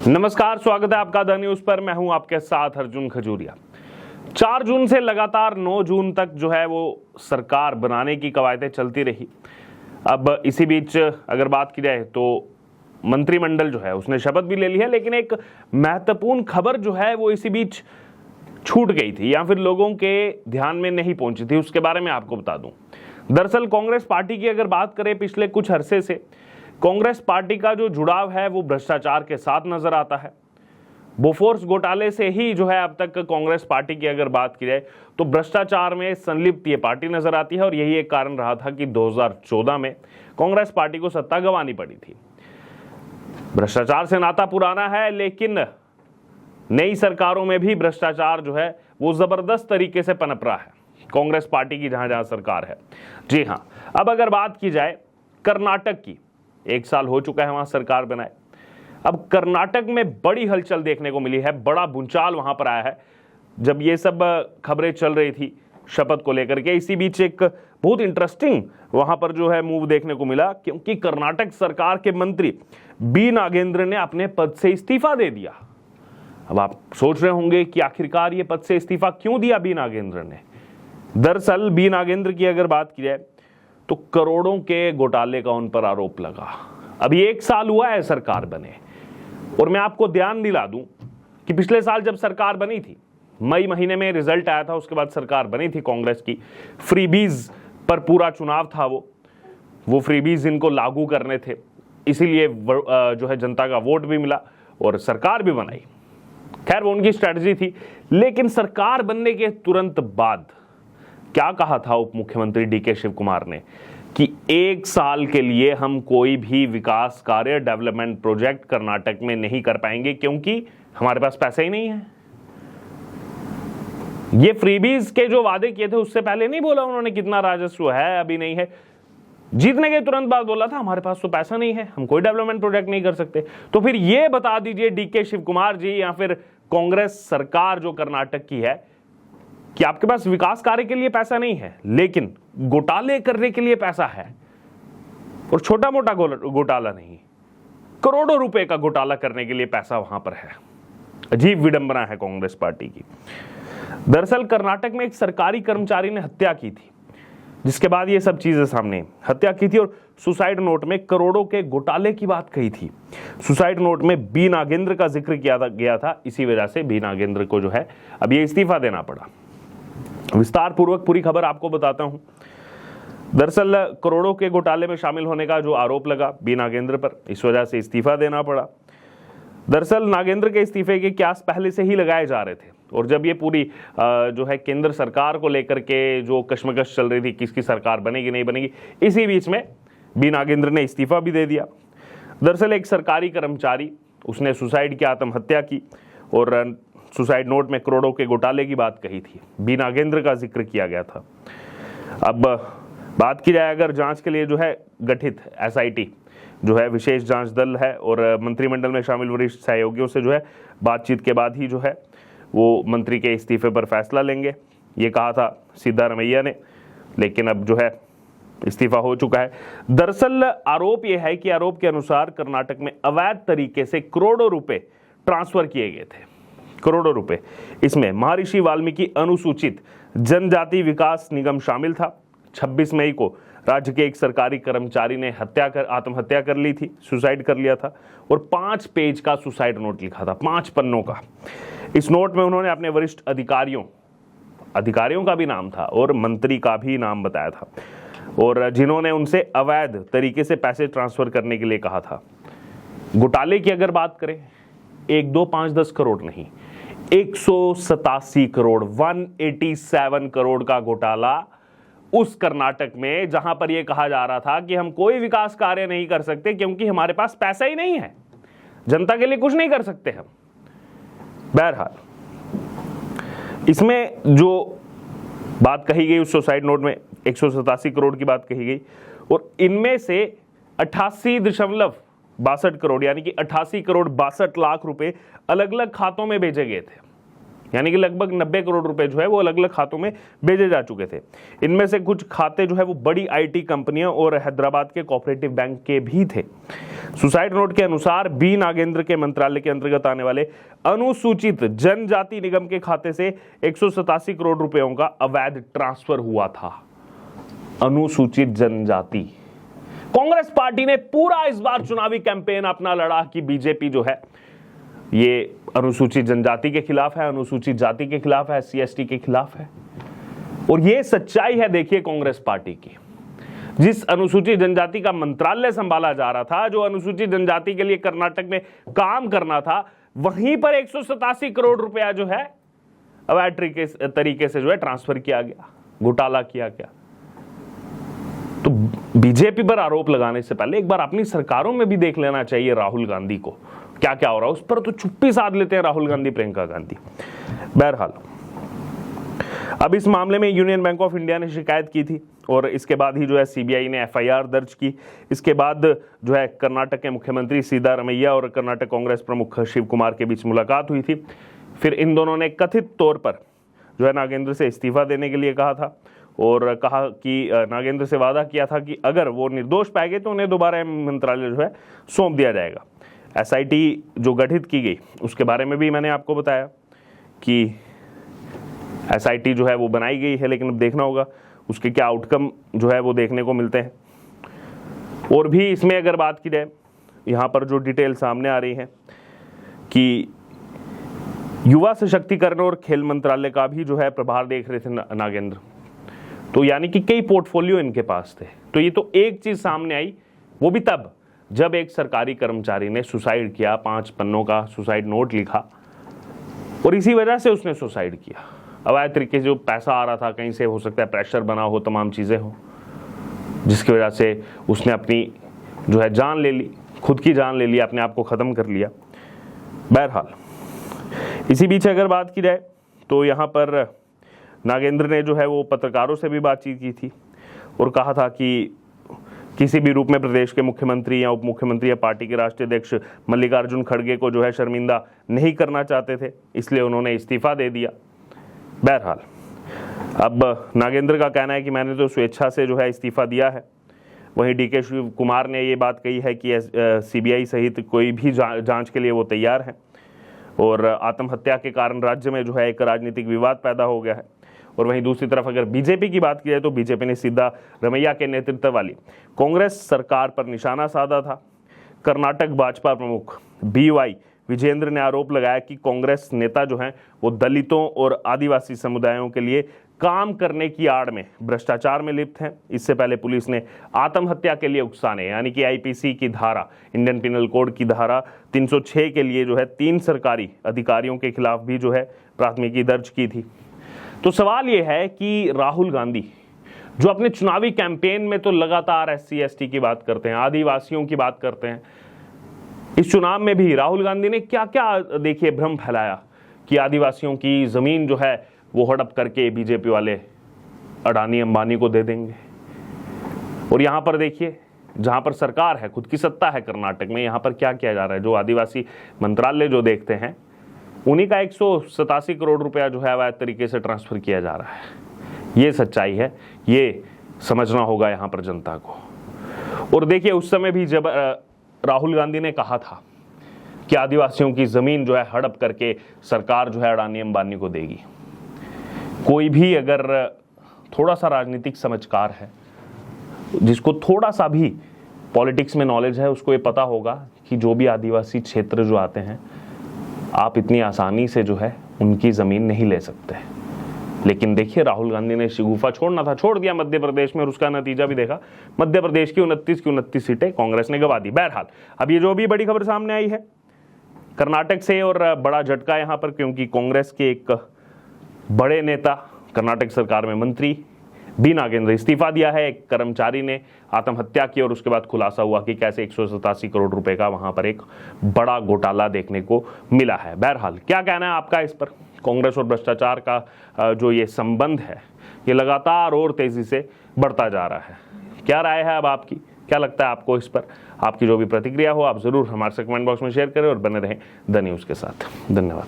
नमस्कार, स्वागत है आपका द न्यूज पर। मैं हूं आपके साथ अर्जुन खजूरिया। 4 जून से लगातार 9 जून तक जो है वो सरकार बनाने की कवायदें चलती रही। अब इसी बीच अगर बात की जाए तो मंत्रिमंडल जो है उसने शपथ भी ले ली है, लेकिन एक महत्वपूर्ण खबर जो है वो इसी बीच छूट गई थी या फिर लोगों के ध्यान में नहीं पहुंची थी। उसके बारे में आपको बता दूं। दरअसल कांग्रेस पार्टी की अगर बात करें, पिछले कुछ अरसे से कांग्रेस पार्टी का जो जुड़ाव है वो भ्रष्टाचार के साथ नजर आता है। बोफोर्स घोटाले से ही जो है अब तक कांग्रेस पार्टी की अगर बात की जाए तो भ्रष्टाचार में संलिप्त ये पार्टी नजर आती है, और यही एक कारण रहा था कि 2014 में कांग्रेस पार्टी को सत्ता गंवानी पड़ी थी। भ्रष्टाचार से नाता पुराना है, लेकिन नई सरकारों में भी भ्रष्टाचार जो है वो जबरदस्त तरीके से पनप रहा है कांग्रेस पार्टी की जहां जहां सरकार है। जी हां, अब अगर बात की जाए कर्नाटक की, 1 साल हो चुका है वहां सरकार बनाए। अब कर्नाटक में बड़ी हलचल देखने को मिली है, बड़ा भूचाल वहां पर आया है जब ये सब खबरें चल रही थी शपथ को लेकर के। इसी बीच एक बहुत इंटरेस्टिंग वहां पर जो है मूव देखने को मिला, क्योंकि कर्नाटक सरकार के मंत्री बी नागेंद्र ने अपने पद से इस्तीफा दे दिया। अब आप सोच रहे होंगे कि आखिरकार ये पद से इस्तीफा क्यों दिया बी नागेंद्र ने। दरअसल बी नागेंद्र की अगर बात की जाए तो करोड़ों के घोटाले का उन पर आरोप लगा। अभी 1 साल हुआ है सरकार बने, और मैं आपको ध्यान दिला दूं कि पिछले साल जब सरकार बनी थी, मई महीने में रिजल्ट आया था, उसके बाद सरकार बनी थी कांग्रेस की। फ्रीबीज पर पूरा चुनाव था वो फ्रीबीज इनको लागू करने थे, इसीलिए जो है जनता का वोट भी मिला और सरकार भी बनाई। खैर, वो उनकी स्ट्रेटजी थी। लेकिन सरकार बनने के तुरंत बाद क्या कहा था उप मुख्यमंत्री डीके शिव कुमार ने कि 1 साल के लिए हम कोई भी विकास कार्य, डेवलपमेंट प्रोजेक्ट कर्नाटक में नहीं कर पाएंगे, क्योंकि हमारे पास पैसे ही नहीं है। ये फ्रीबीज के जो वादे किए थे उससे पहले नहीं बोला उन्होंने कितना राजस्व है, अभी नहीं है। जीतने के तुरंत बाद बोला था हमारे पास तो पैसा नहीं है, हम कोई डेवलपमेंट प्रोजेक्ट नहीं कर सकते। तो फिर ये बता दीजिए डीके शिव कुमार जी या फिर कांग्रेस सरकार जो कर्नाटक की है, कि आपके पास विकास कार्य के लिए पैसा नहीं है, लेकिन घोटाले करने के लिए पैसा है। और छोटा मोटा घोटाला नहीं, करोड़ों रुपए का घोटाला करने के लिए पैसा वहां पर है। अजीब विडंबना है कांग्रेस पार्टी की। दरअसल कर्नाटक में एक सरकारी कर्मचारी ने हत्या की थी, जिसके बाद ये सब चीजें सामने हत्या की थी, और सुसाइड नोट में करोड़ों के घोटाले की बात कही थी। सुसाइड नोट में बी नागेंद्र का जिक्र किया गया था, इसी वजह से बी नागेंद्र को जो है अब ये इस्तीफा देना पड़ा। विस्तार पूर्वक पूरी खबर आपको बताता हूं। दरअसल करोड़ों के घोटाले में शामिल होने का जो आरोप लगा बी नागेंद्र पर, इस वजह से इस्तीफा देना पड़ा। दरअसल नागेंद्र के इस्तीफे के क्यास पहले से ही लगाए जा रहे थे, और जब ये पूरी जो है केंद्र सरकार को लेकर के जो कश्मकश चल रही थी, किसकी सरकार बनेगी नहीं बनेगी, इसी बीच में बी नागेंद्र ने इस्तीफा भी दे दिया। दरअसल एक सरकारी कर्मचारी, उसने सुसाइड की, आत्महत्या की, और सुसाइड नोट में करोड़ों के घोटाले की बात कही थी। बी नागेंद्र का जिक्र किया गया था। अब बात की जाए अगर जांच के लिए जो है गठित एसआईटी जो है विशेष जांच दल है, और मंत्रिमंडल में शामिल वरिष्ठ सहयोगियों से जो है बातचीत के बाद ही जो है वो मंत्री के इस्तीफे पर फैसला लेंगे, ये कहा था सिद्धारमैया ने। लेकिन अब जो है इस्तीफा हो चुका है। दरअसल आरोप यह है कि आरोप के अनुसार कर्नाटक में अवैध तरीके से करोड़ों रुपए ट्रांसफर किए गए थे, करोड़ों रुपए। इसमें महर्षि वाल्मीकि अनुसूचित जनजाति विकास निगम शामिल था। 26 मई को राज्य के एक सरकारी कर्मचारी ने आत्महत्या कर ली थी, सुसाइड कर लिया था, और 5 पेज का सुसाइड नोट लिखा था, 5 पन्नों का। इस नोट में उन्होंने अपने वरिष्ठ अधिकारियों का भी नाम था और मंत्री का भी नाम बताया था, और जिन्होंने उनसे अवैध तरीके से पैसे ट्रांसफर करने के लिए कहा था। घोटाले की अगर बात करें, 1, 2, 5, 10 करोड़ नहीं, 187 करोड़, 187 करोड़ का घोटाला उस कर्नाटक में, जहां पर यह कहा जा रहा था कि हम कोई विकास कार्य नहीं कर सकते क्योंकि हमारे पास पैसा ही नहीं है, जनता के लिए कुछ नहीं कर सकते हम। बहरहाल, इसमें जो बात कही गई उस सुसाइड नोट में 187 करोड़ की बात कही गई, और इनमें से 88.62 करोड़ यानी कि 88 करोड़ 62 लाख रुपए अलग अलग खातों में भेजे गए थे। यानी कि लगभग 90 करोड़ रुपए जो है वो अलग अलग खातों में भेजे जा चुके थे। इनमें से कुछ खाते जो है वो बड़ी IT कंपनियां और हैदराबाद के कोऑपरेटिव बैंक के भी थे। सुसाइड नोट के अनुसार बी नागेंद्र के मंत्रालय के अंतर्गत आने वाले अनुसूचित जनजाति निगम के खाते से 187 करोड़ रुपयों का अवैध ट्रांसफर हुआ था। अनुसूचित जनजाति, कांग्रेस पार्टी ने पूरा इस बार चुनावी कैंपेन अपना लड़ा कि बीजेपी जो है ये अनुसूचित जनजाति के खिलाफ है, अनुसूचित जाति के खिलाफ है, SC/ST के खिलाफ है। और ये सच्चाई है देखिए कांग्रेस पार्टी की। जिस अनुसूचित जनजाति का मंत्रालय संभाला जा रहा था, जो अनुसूचित जनजाति के लिए कर्नाटक में काम करना था, वहीं पर 187 करोड़ रुपया जो है अवैध तरीके से जो है ट्रांसफर किया गया, घोटाला किया गया। तो बीजेपी पर आरोप लगाने से पहले एक बार अपनी सरकारों में भी देख लेना चाहिए राहुल गांधी को क्या क्या हो रहा है। उस पर तो चुप्पी साध लेते हैं राहुल गांधी, प्रियंका गांधी। बहरहाल अब इस मामले में यूनियन बैंक ऑफ इंडिया ने शिकायत की थी और इसके बाद ही जो है CBI ने FIR दर्ज की। इसके बाद जो है कर्नाटक के मुख्यमंत्री सिद्धारमैया और कर्नाटक कांग्रेस प्रमुख शिव कुमार के बीच मुलाकात हुई थी। फिर इन दोनों ने कथित तौर पर जो है नागेंद्र से इस्तीफा देने के लिए कहा था और कहा कि नागेंद्र से वादा किया था कि अगर वो निर्दोष पाए गए तो उन्हें दोबारा मंत्रालय जो है सौंप दिया जाएगा। SIT जो गठित की गई उसके बारे में भी मैंने आपको बताया कि SIT जो है वो बनाई गई है, लेकिन अब देखना होगा उसके क्या आउटकम जो है वो देखने को मिलते हैं। और भी इसमें अगर बात की जाए, यहाँ पर जो डिटेल सामने आ रही है कि युवा सशक्तिकरण और खेल मंत्रालय का भी जो है प्रभार देख रहे थे नागेंद्र, तो यानी कि कई पोर्टफोलियो इनके पास थे। तो ये तो एक चीज सामने आई, वो भी तब जब एक सरकारी कर्मचारी ने सुसाइड किया, 5 पन्नों का सुसाइड नोट लिखा और इसी वजह से उसने सुसाइड किया। अवैध तरीके से जो पैसा आ रहा था कहीं से, हो सकता है प्रेशर बना हो, तमाम चीजें हो, जिसकी वजह से उसने अपनी जो है जान ले ली, खुद की जान ले ली, अपने आप को खत्म कर लिया। बहरहाल इसी बीच अगर बात की जाए तो यहाँ पर नागेंद्र ने जो है वो पत्रकारों से भी बातचीत की थी और कहा था कि किसी भी रूप में प्रदेश के मुख्यमंत्री या उप मुख्यमंत्री या पार्टी के राष्ट्रीय अध्यक्ष मल्लिकार्जुन खड़गे को जो है शर्मिंदा नहीं करना चाहते थे, इसलिए उन्होंने इस्तीफा दे दिया। बहरहाल अब नागेंद्र का कहना है कि मैंने तो स्वेच्छा से जो है इस्तीफा दिया है। वहीं DK शिव कुमार ने ये बात कही है कि CBI सहित कोई भी जांच के लिए वो तैयार है और आत्महत्या के कारण राज्य में जो है एक राजनीतिक विवाद पैदा हो गया है। और वहीं दूसरी तरफ अगर बीजेपी की बात की जाए तो बीजेपी ने सिद्धारमैया के नेतृत्व वाली कांग्रेस सरकार पर निशाना साधा था। कर्नाटक भाजपा प्रमुख BY विजेंद्र ने आरोप लगाया कि कांग्रेस नेता जो हैं वो दलितों और आदिवासी समुदायों के लिए काम करने की आड़ में भ्रष्टाचार में लिप्त हैं। इससे पहले पुलिस ने आत्महत्या के लिए उकसाने यानी कि IPC की धारा, इंडियन पिनल कोड की धारा 306 के लिए जो है 3 सरकारी अधिकारियों के खिलाफ भी जो है प्राथमिकी दर्ज की थी। तो सवाल ये है कि राहुल गांधी जो अपने चुनावी कैंपेन में तो लगातार SC/ST की बात करते हैं, आदिवासियों की बात करते हैं, इस चुनाव में भी राहुल गांधी ने क्या क्या देखिए भ्रम फैलाया कि आदिवासियों की जमीन जो है वो हड़प करके बीजेपी वाले अडानी अंबानी को दे देंगे। और यहां पर देखिए जहां पर सरकार है, खुद की सत्ता है कर्नाटक में, यहां पर क्या किया जा रहा है, जो आदिवासी मंत्रालय जो देखते हैं उन्हीं का 187 करोड़ रुपया जो है अवैध तरीके से ट्रांसफर किया जा रहा है। ये सच्चाई है, ये समझना होगा यहां पर जनता को। और देखिए उस समय भी जब राहुल गांधी ने कहा था कि आदिवासियों की जमीन जो है हड़प करके सरकार जो है अडानी अंबानी को देगी, कोई भी अगर थोड़ा सा राजनीतिक समझकार है, जिसको थोड़ा सा भी पॉलिटिक्स में नॉलेज है, उसको ये पता होगा कि जो भी आदिवासी क्षेत्र जो आते हैं आप इतनी आसानी से जो है उनकी जमीन नहीं ले सकते। लेकिन देखिए राहुल गांधी ने शगुफा छोड़ना था, छोड़ दिया मध्य प्रदेश में और उसका नतीजा भी देखा। मध्य प्रदेश की 29 सीटें कांग्रेस ने गंवा दी। बहरहाल अब ये जो भी बड़ी खबर सामने आई है कर्नाटक से, और बड़ा झटका यहां पर क्योंकि कांग्रेस के एक बड़े नेता, कर्नाटक सरकार में मंत्री बी नागेंद्र इस्तीफा दिया है। एक कर्मचारी ने आत्महत्या की और उसके बाद खुलासा हुआ कि कैसे 187 करोड़ रुपए का वहां पर एक बड़ा घोटाला देखने को मिला है। बहरहाल क्या कहना है आपका इस पर? कांग्रेस और भ्रष्टाचार का जो ये संबंध है ये लगातार और तेजी से बढ़ता जा रहा है। क्या राय है अब आपकी? क्या लगता है आपको इस पर? आपकी जो भी प्रतिक्रिया हो आप जरूर हमारे से कमेंट बॉक्स में शेयर करें और बने रहें द न्यूज़ के साथ। धन्यवाद।